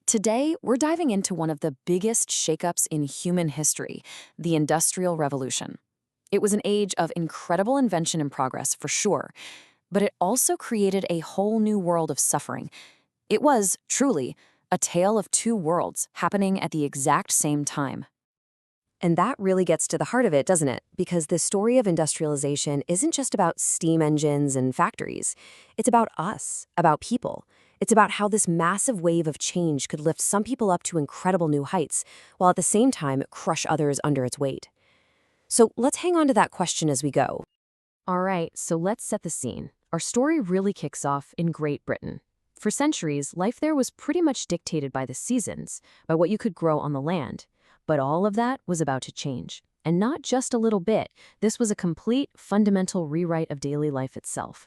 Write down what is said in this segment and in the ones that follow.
Today, we're diving into one of the biggest shakeups in human history, the Industrial Revolution. It was an age of incredible invention and progress, for sure, but it also created a whole new world of suffering. It was, truly, a tale of two worlds happening at the exact same time. And that really gets to the heart of it, doesn't it? Because the story of industrialization isn't just about steam engines and factories. It's about us, about people. It's about how this massive wave of change could lift some people up to incredible new heights, while at the same time crush others under its weight. So let's hang on to that question as we go. All right, so let's set the scene. Our story really kicks off in Great Britain. For centuries, life there was pretty much dictated by the seasons, by what you could grow on the land. But all of that was about to change. And not just a little bit. This was a complete, fundamental rewrite of daily life itself.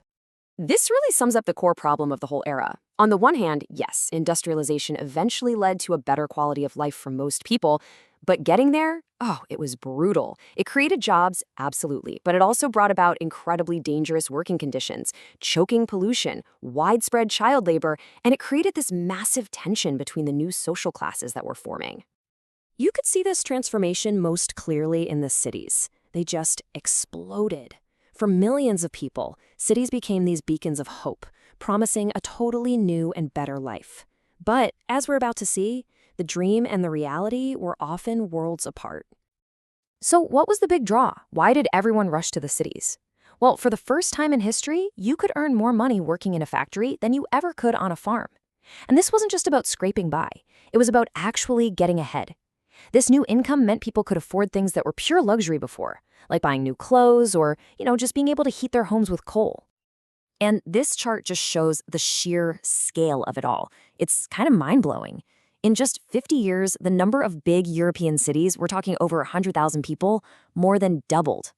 This really sums up the core problem of the whole era. On the one hand, yes, industrialization eventually led to a better quality of life for most people, but getting there, it was brutal. It created jobs, absolutely, but it also brought about incredibly dangerous working conditions, choking pollution, widespread child labor, and it created this massive tension between the new social classes that were forming. You could see this transformation most clearly in the cities. They just exploded. For millions of people, cities became these beacons of hope, promising a totally new and better life. But, as we're about to see, the dream and the reality were often worlds apart. So what was the big draw? Why did everyone rush to the cities? Well, for the first time in history, you could earn more money working in a factory than you ever could on a farm. And this wasn't just about scraping by. It was about actually getting ahead. This new income meant people could afford things that were pure luxury before, like buying new clothes or, just being able to heat their homes with coal. And this chart just shows the sheer scale of it all. It's kind of mind-blowing. In just 50 years, the number of big European cities, we're talking over 100,000 people, more than doubled.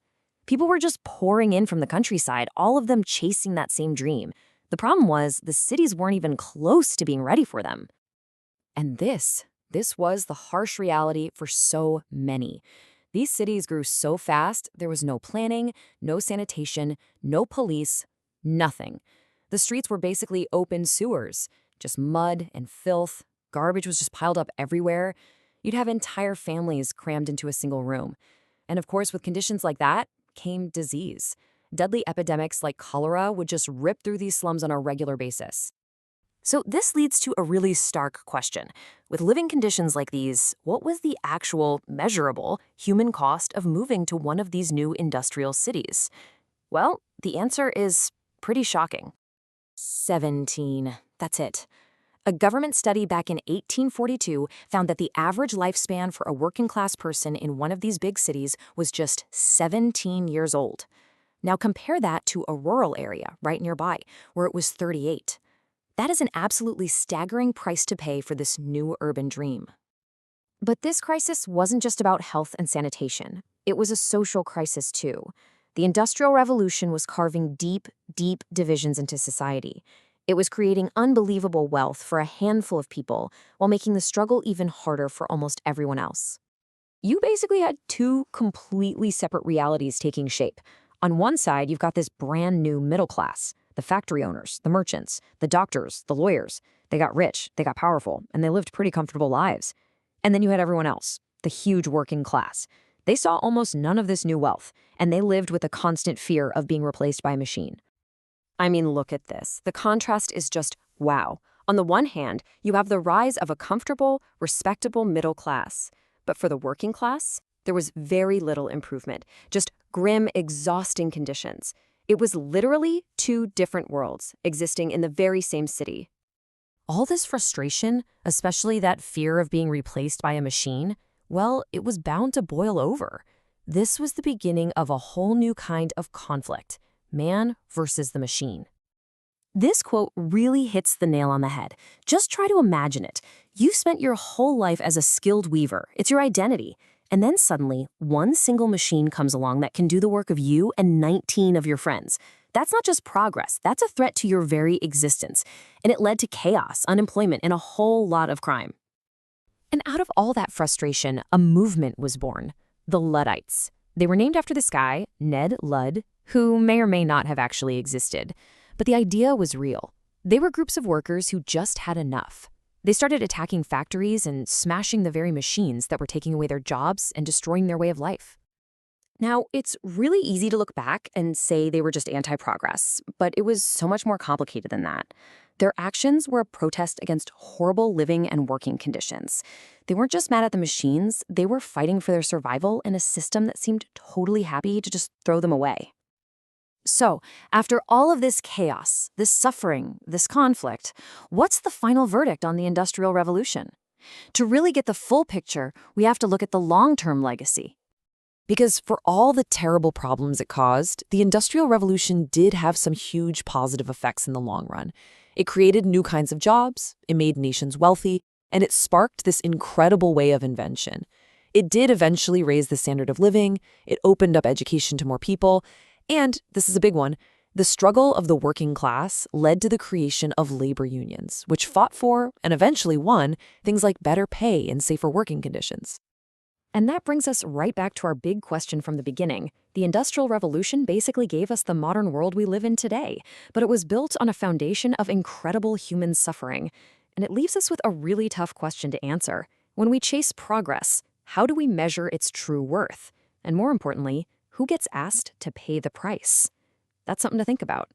People were just pouring in from the countryside, all of them chasing that same dream. The problem was the cities weren't even close to being ready for them. And this was the harsh reality for so many. These cities grew so fast, there was no planning, no sanitation, no police, nothing. The streets were basically open sewers, just mud and filth. Garbage was just piled up everywhere. You'd have entire families crammed into a single room. And of course, with conditions like that came disease. Deadly epidemics like cholera would just rip through these slums on a regular basis. So this leads to a really stark question. With living conditions like these, what was the actual, measurable, human cost of moving to one of these new industrial cities? Well, the answer is pretty shocking. 17. That's it. A government study back in 1842 found that the average lifespan for a working-class person in one of these big cities was just 17 years old. Now compare that to a rural area right nearby, where it was 38. That is an absolutely staggering price to pay for this new urban dream. But this crisis wasn't just about health and sanitation. It was a social crisis too. The Industrial Revolution was carving deep, deep divisions into society. It was creating unbelievable wealth for a handful of people while making the struggle even harder for almost everyone else. You basically had two completely separate realities taking shape. On one side, you've got this brand new middle class. The factory owners, the merchants, the doctors, the lawyers. They got rich, they got powerful, and they lived pretty comfortable lives. And then you had everyone else, the huge working class. They saw almost none of this new wealth, and they lived with a constant fear of being replaced by a machine. I mean, look at this. The contrast is just wow. On the one hand, you have the rise of a comfortable, respectable middle class. But for the working class, there was very little improvement, just grim, exhausting conditions. It was literally two different worlds existing in the very same city. All this frustration, especially that fear of being replaced by a machine, well, it was bound to boil over. This was the beginning of a whole new kind of conflict, man versus the machine. This quote really hits the nail on the head. Just try to imagine it. You've spent your whole life as a skilled weaver. It's your identity. And then suddenly, one single machine comes along that can do the work of you and 19 of your friends. That's not just progress, that's a threat to your very existence. And it led to chaos, unemployment, and a whole lot of crime. And out of all that frustration, a movement was born, the Luddites. They were named after this guy, Ned Ludd, who may or may not have actually existed. But the idea was real. They were groups of workers who just had enough. They started attacking factories and smashing the very machines that were taking away their jobs and destroying their way of life. Now, it's really easy to look back and say they were just anti-progress, but it was so much more complicated than that. Their actions were a protest against horrible living and working conditions. They weren't just mad at the machines, they were fighting for their survival in a system that seemed totally happy to just throw them away. So, after all of this chaos, this suffering, this conflict, what's the final verdict on the Industrial Revolution? To really get the full picture, we have to look at the long-term legacy. Because for all the terrible problems it caused, the Industrial Revolution did have some huge positive effects in the long run. It created new kinds of jobs, it made nations wealthy, and it sparked this incredible way of invention. It did eventually raise the standard of living, it opened up education to more people, and, this is a big one, the struggle of the working class led to the creation of labor unions, which fought for, and eventually won, things like better pay and safer working conditions. And that brings us right back to our big question from the beginning. The Industrial Revolution basically gave us the modern world we live in today, but it was built on a foundation of incredible human suffering. And it leaves us with a really tough question to answer. When we chase progress, how do we measure its true worth? And more importantly, who gets asked to pay the price? That's something to think about.